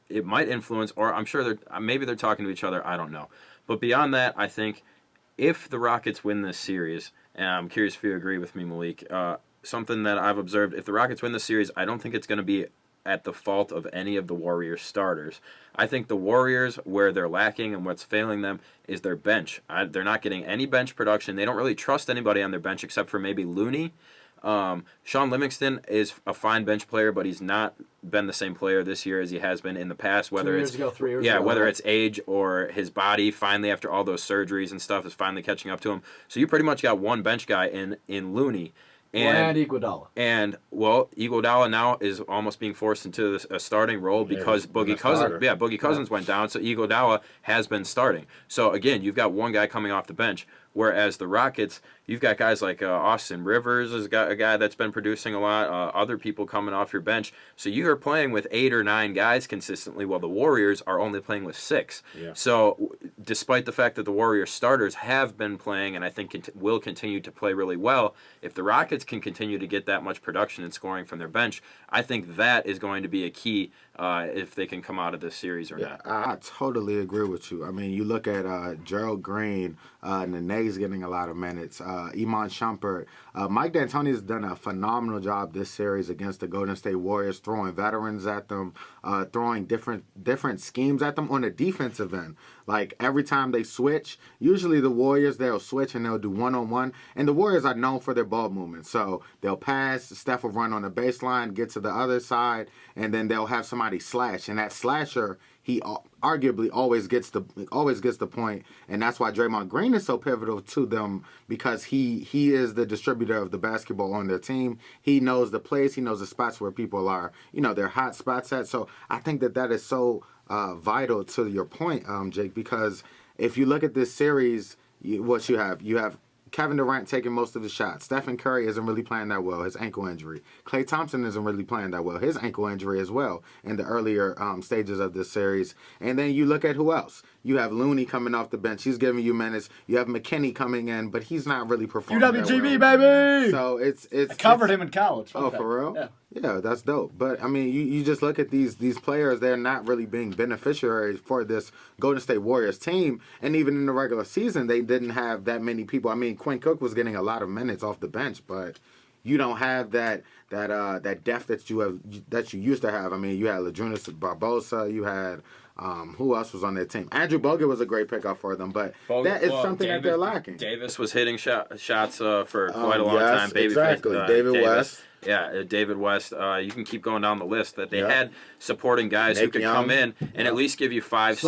it might influence, or I'm sure maybe they're talking to each other. I don't know. But beyond that, I think if the Rockets win this series, and I'm curious if you agree with me, Malik, something that I've observed, if the Rockets win this series, I don't think it's going to be at the fault of any of the Warriors starters. I think the Warriors, where they're lacking and what's failing them, is their bench. They're not getting any bench production. They don't really trust anybody on their bench except for maybe Looney. Sean Livingston is a fine bench player, but he's not been the same player this year as he has been in the past. Whether 2 years ago, 3 years ago. whether it's age or his body finally after all those surgeries and stuff is finally catching up to him. So you pretty much got one bench guy in Looney. And Iguodala. And Iguodala now is almost being forced into a starting role because Boogie Cousins went down, so Iguodala has been starting. So again, you've got one guy coming off the bench, whereas the Rockets, you've got guys like Austin Rivers is a guy that's been producing a lot, other people coming off your bench. So you are playing with 8 or 9 guys consistently, while the Warriors are only playing with 6. Yeah. So despite the fact that the Warriors starters have been playing and I think will continue to play really well, if the Rockets can continue to get that much production and scoring from their bench, I think that is going to be a key if they can come out of this series or not. I totally agree with you. I mean, you look at Gerald Green, Nene's getting a lot of minutes, Iman Shumpert. Mike D'Antoni has done a phenomenal job this series against the Golden State Warriors, throwing veterans at them, throwing different schemes at them on the defensive end. Like every time they switch, usually the Warriors, they'll switch and they'll do one-on-one. And the Warriors are known for their ball movement. So they'll pass, Steph will run on the baseline, get to the other side, and then they'll have somebody slash. And that slasher, he arguably always gets the point, and that's why Draymond Green is so pivotal to them, because he is the distributor of the basketball on their team. He knows the place, he knows the spots where people are, their hot spots at. So I think that is so vital to your point, Jake, because if you look at this series, you have Kevin Durant taking most of the shots. Stephen Curry isn't really playing that well, his ankle injury. Klay Thompson isn't really playing that well, his ankle injury as well in the earlier stages of this series. And then you look at who else. You have Looney coming off the bench. He's giving you minutes. You have McKinney coming in, but he's not really performing UWGB, that well. baby! So it's I covered him in college. Oh, Okay. for real? Yeah. Yeah, that's dope. But, I mean, you just look at these players, they're not really being beneficiaries for this Golden State Warriors team. And even in the regular season, they didn't have that many people. I mean, Quinn Cook was getting a lot of minutes off the bench, but you don't have that depth that you used to have. I mean, you had Ladrunas Barbosa, you had who else was on their team? Andrew Bogut was a great pickup for them, but that is something that they're lacking. Davis was hitting shots for quite a long time. Exactly. David West. Yeah, David West. You can keep going down the list that they had supporting guys who could come in and at least give you 5,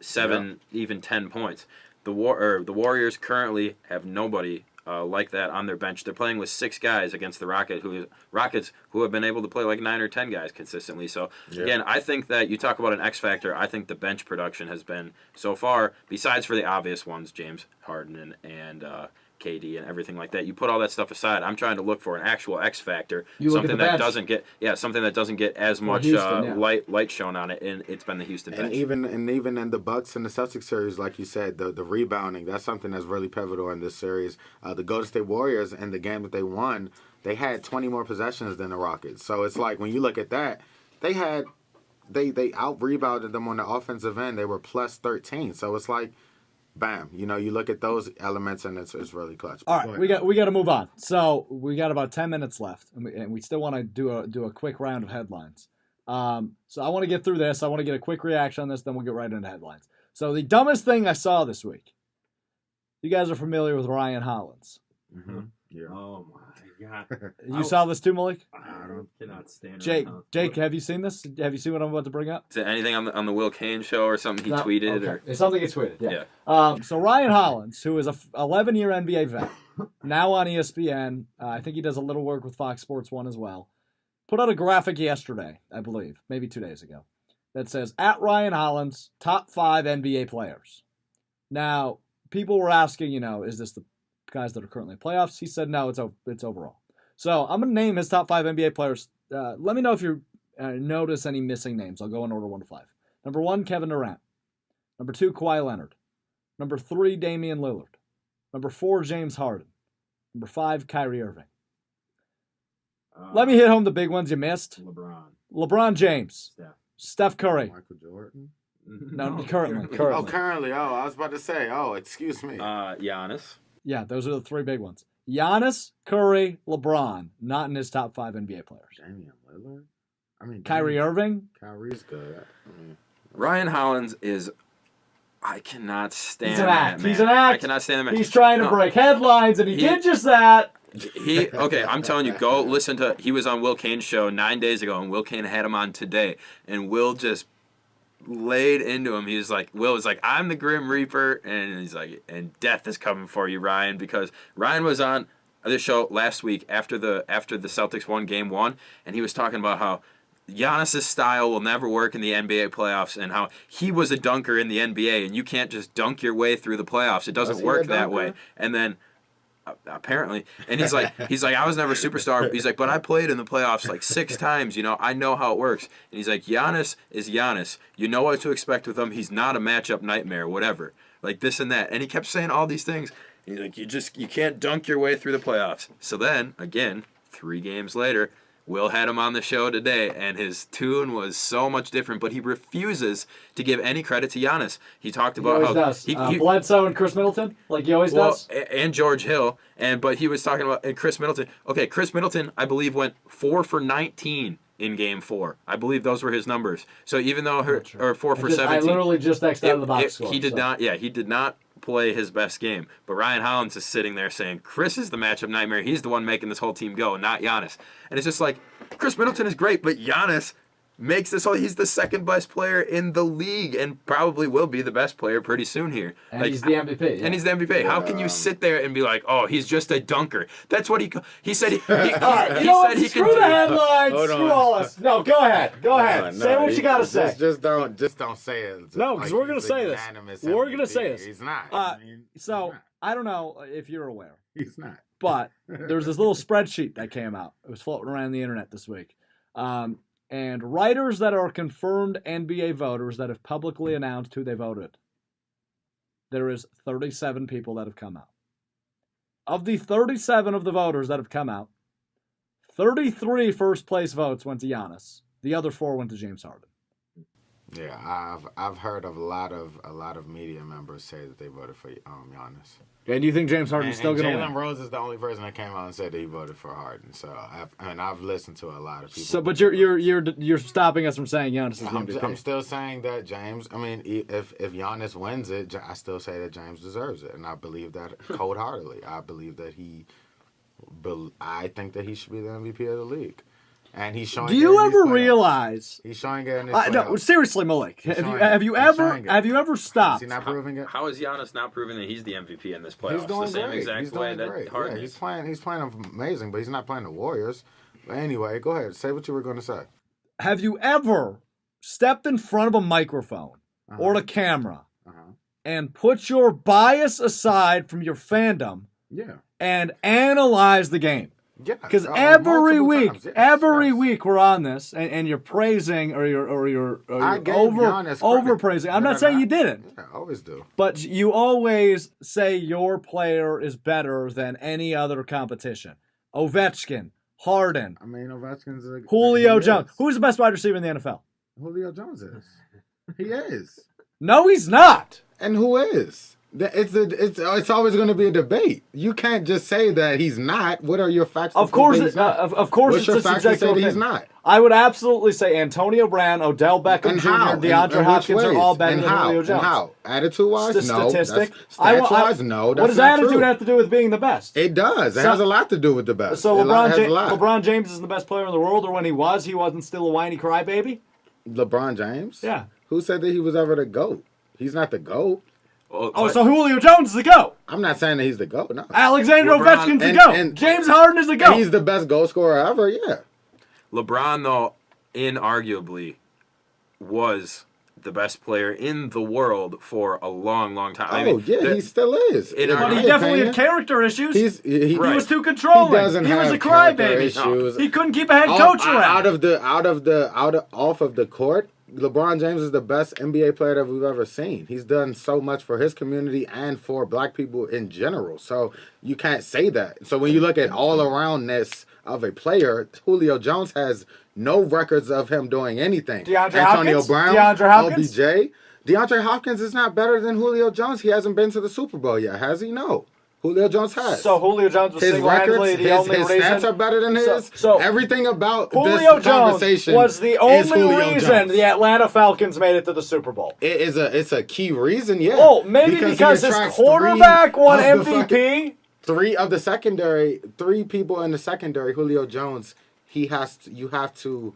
7, even 10 points. The Warriors currently have nobody like that on their bench. They're playing with 6 guys against the Rockets who have been able to play like 9 or 10 guys consistently. So again, I think that you talk about an X factor. I think the bench production has been so far, besides for the obvious ones, James Harden and KD and everything like that. You put all that stuff aside. I'm trying to look for an actual X factor, something that doesn't get as much light shown on it, and it's been the Houston bench. And even in the Bucks and the Celtics series, like you said, the rebounding, that's something that's really pivotal in this series. The Golden State Warriors and the game that they won, they had 20 more possessions than the Rockets. So it's like when you look at that, they out rebounded them on the offensive end. They were plus 13. So it's like, bam, you look at those elements and it's really clutch. All right, we got to move on. So we got about 10 minutes left, and we still want to do a quick round of headlines. So I want to get through this. I want to get a quick reaction on this, then we'll get right into headlines. So the dumbest thing I saw this week. You guys are familiar with Ryan Hollins. Mm-hmm. Yeah. Oh my god! You saw this too, Malik? I cannot stand. Jake, have you seen this? Have you seen what I'm about to bring up? Is it anything on the Will Kane show or something he tweeted? Okay. Or It's something he tweeted. Yeah. So Ryan Hollins, who is a 11-year NBA vet, now on ESPN. I think he does a little work with Fox Sports 1 as well. Put out a graphic yesterday, I believe, maybe 2 days ago, that says at Ryan Hollins, top 5 NBA players. Now, people were asking, is this the guys that are currently in playoffs? He said no, it's overall. So I'm going to name his top 5 NBA players. Let me know if you notice any missing names. I'll go in order 1 to 5. Number 1, Kevin Durant. Number 2, Kawhi Leonard. Number 3, Damian Lillard. Number 4, James Harden. Number 5, Kyrie Irving. Let me hit home the big ones you missed. LeBron. LeBron James. Steph. Steph Curry. Michael Jordan. No, currently. Oh, currently. Oh, I was about to say. Oh, excuse me. Giannis. Yeah, those are the three big ones. Giannis, Curry, LeBron, not in his top 5 NBA players. Damian Lillard. I mean, Kyrie Irving. Kyrie's good. I mean, Ryan Hollins is. I cannot stand He's an that act. man. He's an act. I cannot stand that man. He's trying to No. break headlines, and he He- did just that. Okay, I'm telling you, go listen to. He was on Will Kane's show 9 days ago, and Will Kane had him on today, and Will just laid into him. Will was like, I'm the Grim Reaper, and he's like, and death is coming for you, Ryan, because Ryan was on this show last week after the Celtics won Game 1, and he was talking about how Giannis' style will never work in the NBA playoffs, and how he was a dunker in the NBA, and you can't just dunk your way through the playoffs. It doesn't Was he work a that dunker? way. And then apparently, and he's like, I was never a superstar. He's like, but I played in the playoffs like 6 times. You know, I know how it works. And he's like, Giannis is Giannis. You know what to expect with him. He's not a matchup nightmare, whatever. Like this and that. And he kept saying all these things. And he's like, you can't dunk your way through the playoffs. So then again, 3 games later, Will had him on the show today, and his tune was so much different, but he refuses to give any credit to Giannis. He talked He about always how does. Bledsoe and Chris Middleton, like he always does. and George Hill, but he was talking about and Chris Middleton. Okay, Chris Middleton, I believe, went 4 for 19 in Game 4. I believe those were his numbers. So even though or 4 for 17, I literally just X'd out of the box score. he did so. not. Yeah, he did not play his best game. But Ryan Hollins is sitting there saying Chris is the matchup nightmare. He's the one making this whole team go, not Giannis. And it's just like Chris Middleton is great, but Giannis makes this whole. He's the second best player in the league, and probably will be the best player pretty soon here. And he's the MVP. Yeah. And he's the MVP. How can you sit there and be like, "Oh, he's just a dunker"? That's what he said. He All right, you know what? said he Screw could the do. headlines. Hold Screw on. all this. No, go ahead. Go ahead. Say what you gotta say. Just don't say it. No, 'cause we're gonna he's say this. unanimous We're gonna MVP. say this. He's not. So I don't know if you're aware, he's not. but there's this little spreadsheet that came out. It was floating around the internet this week. And writers that are confirmed NBA voters that have publicly announced who they voted. There is 37 people that have come out. Of the 37 of the voters that have come out, 33 first place votes went to Giannis. The other 4 went to James Harden. Yeah, I've heard of a lot of media members say that they voted for Giannis. And do you think James Harden's still going to Jalen win? Rose is the only person that came out and said that he voted for Harden. So I've listened to a lot of people. So, but you're stopping us from saying Giannis is the MVP. I'm still saying that James. I mean, if Giannis wins it, I still say that James deserves it, and I believe that cold-heartedly. I believe that I think that he should be the MVP of the league, and he's showing. Do it you in these ever playoffs. realize? He's showing it in his No, playoffs. seriously, Malik. He's showing Have it. you He's ever showing it. have stopped? Is he not proving it? How is Giannis not proving that he's the MVP in this playoffs? He's doing the same great. exact He's way doing that great. Harden Yeah, is. he's playing amazing, but he's not playing the Warriors. But anyway, go ahead. Say what you were going to say. Have you ever stepped in front of a microphone Uh-huh. or a camera Uh-huh. and put your bias aside from your fandom Yeah. and analyze the game? Yeah. Because every multiple week, times. Yes, every yes. week we're on this, and you're praising or you're I gave over Giannis credit. overpraising. I'm Did not I saying not? you didn't, Yeah, I always do. but you always say your player is better than any other competition. Ovechkin, Harden, I mean, Ovechkin's a Julio he Jones. is. Who's the best wide receiver in the NFL? Julio Jones is. He is. No, he's not. And who is? It's always going to be a debate. You can't just say that he's not. What are your facts? to Of prove course, that he's not? of course, What's it's your a facts to say subjective that he's opinion. not? I would absolutely say Antonio Brown, Odell Beckham And Jr., how? DeAndre and Hopkins which are ways? all better and than how? Julio Jones. And how? Attitude-wise, no. Statistic. Stats-wise, no. That's what does not attitude true. have to do with being the best? It does. It So- has a lot to do with the best. So It has a lot. LeBron James is the best player in the world, or when he wasn't still a whiny crybaby? LeBron James? Yeah. Who said that he was ever the GOAT? He's not the GOAT. Oh, so Julio Jones is the GOAT. I'm not saying that he's the GOAT, no. Alexander LeBron- Ovechkin's the and- GOAT. and- James Harden is the And GOAT. he's the best goal scorer ever, yeah. LeBron, though, inarguably was the best player in the world for a long, long time. I mean, he still is. in In our- But my he definitely opinion. had character issues. He Right. He was too controlling. He doesn't was have a character crybaby. issues. He couldn't keep a head Off- coach around. off of the court. LeBron James is the best NBA player that we've ever seen. He's done so much for his community and for black people in general. So you can't say that. So when you look at all aroundness of a player, Julio Jones has no records of him doing anything. DeAndre Antonio Hopkins? Brown, DeAndre Hopkins? OBJ. DeAndre Hopkins is not better than Julio Jones. He hasn't been to the Super Bowl yet, has he? No. Julio Jones has. So Julio Jones was His single-handedly records, the only his reason. stats are better than his. So everything about Julio this Jones conversation was the is only Julio reason Jones. the Atlanta Falcons made it to the Super Bowl. It's a key reason, yeah. Oh, maybe because he his attracts quarterback won of the MVP. three people in the secondary, Julio Jones, you have to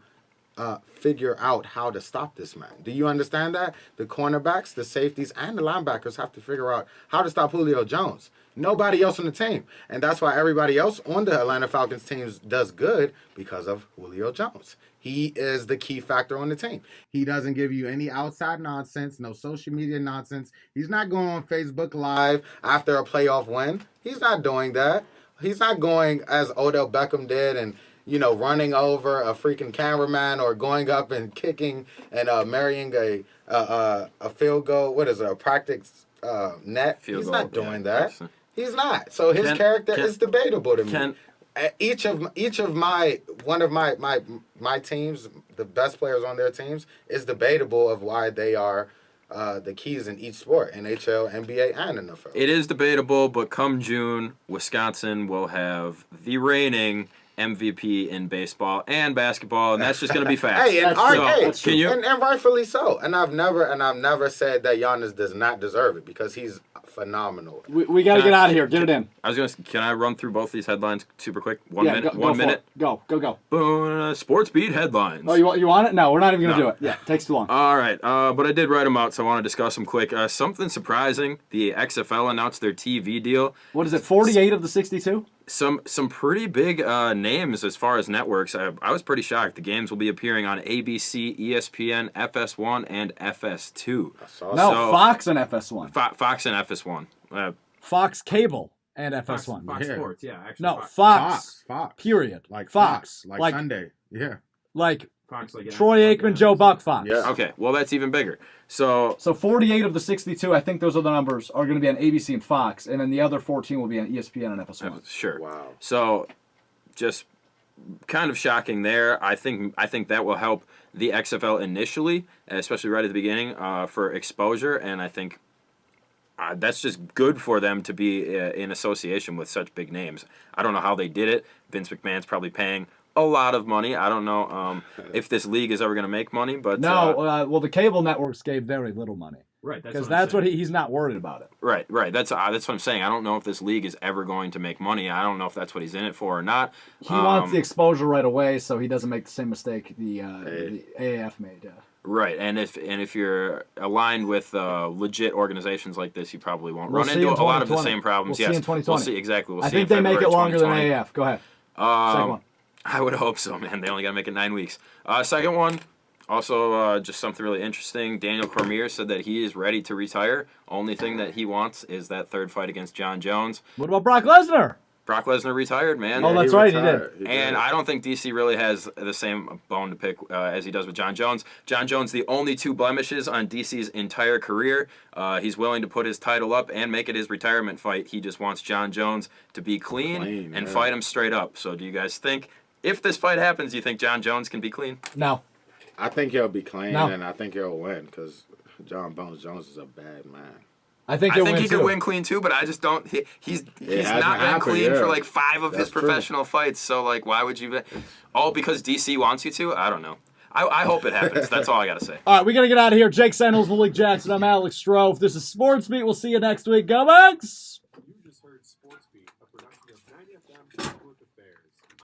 figure out how to stop this man. Do you understand that? The cornerbacks, the safeties, and the linebackers have to figure out how to stop Julio Jones. Nobody else on the team. And that's why everybody else on the Atlanta Falcons teams does good because of Julio Jones. He is the key factor on the team. He doesn't give you any outside nonsense, no social media nonsense. He's not going on Facebook Live after a playoff win. He's not doing that. He's not going as Odell Beckham did and running over a freaking cameraman or going up and kicking and marrying a field goal. What is it? A practice net. He's not doing that. He's not. So his character is debatable to me. Each of my teams, the best players on their teams, is debatable of why they are the keys in each sport: NHL, NBA, and NFL. It is debatable, but come June, Wisconsin will have the reigning MVP in baseball and basketball, and that's just going to be facts. And rightfully so. And I've never said that Giannis does not deserve it because he's phenomenal. We got to get out of here. Get it in. Can I run through both these headlines super quick? One minute. Go. Boom, Sports Beat headlines. Oh, you want it? No, we're not even going to do it. Yeah, it takes too long. All right, but I did write them out, so I want to discuss them quick. Something surprising, the XFL announced their TV deal. What is it, 48 of the 62? Some pretty big names as far as networks. I was pretty shocked. The games will be appearing on ABC, ESPN, FS1, and FS2. Fox and FS1. Fox and FS1. Fox Cable and FS1. Fox Sports, yeah. Actually, no, Fox. Period. Like Fox. Like Sunday. Yeah. Like Fox, like Troy Aikman, Joe Buck Fox. Yeah. Okay, well, that's even bigger. So 48 of the 62, I think those are the numbers, are going to be on ABC and Fox, and then the other 14 will be on ESPN and FS1. Sure. Wow. So just kind of shocking there. I think that will help the XFL initially, especially right at the beginning, for exposure, and I think that's just good for them to be in association with such big names. I don't know how they did it. Vince McMahon's probably paying a lot of money. I don't know if this league is ever going to make money, but well, the cable networks gave very little money. Right, because that's what he's not worried about it. Right. That's what I'm saying. I don't know if this league is ever going to make money. I don't know if that's what he's in it for or not. He wants the exposure right away, so he doesn't make the same mistake the AAF made. Right, and if you're aligned with legit organizations like this, you probably won't run into a lot of the same problems. We'll see in 2020. We'll see exactly. I think they make it longer than AAF. Go ahead. Second one. I would hope so, man. They only got to make it 9 weeks. Second one, also just something really interesting. Daniel Cormier said that he is ready to retire. Only thing that he wants is that third fight against John Jones. What about Brock Lesnar? Brock Lesnar retired, man. Oh, that's right, he did. And I don't think DC really has the same bone to pick as he does with John Jones. John Jones, the only 2 blemishes on DC's entire career. He's willing to put his title up and make it his retirement fight. He just wants John Jones to be clean and fight him straight up. So do you guys think, if this fight happens, do you think John Jones can be clean? No. I think he'll be clean, and I think he'll win because John Bones Jones is a bad man. I think he could win clean too, but I just don't. He's not been clean for like 5 of his professional fights. So like, why would you? All because DC wants you to? I don't know. I hope it happens. That's all I gotta say. All right, we gotta get out of here. Jake Sandals, Malik Jackson. I'm Alex Strofe. This is Sports Beat. We'll see you next week. Go Bucks!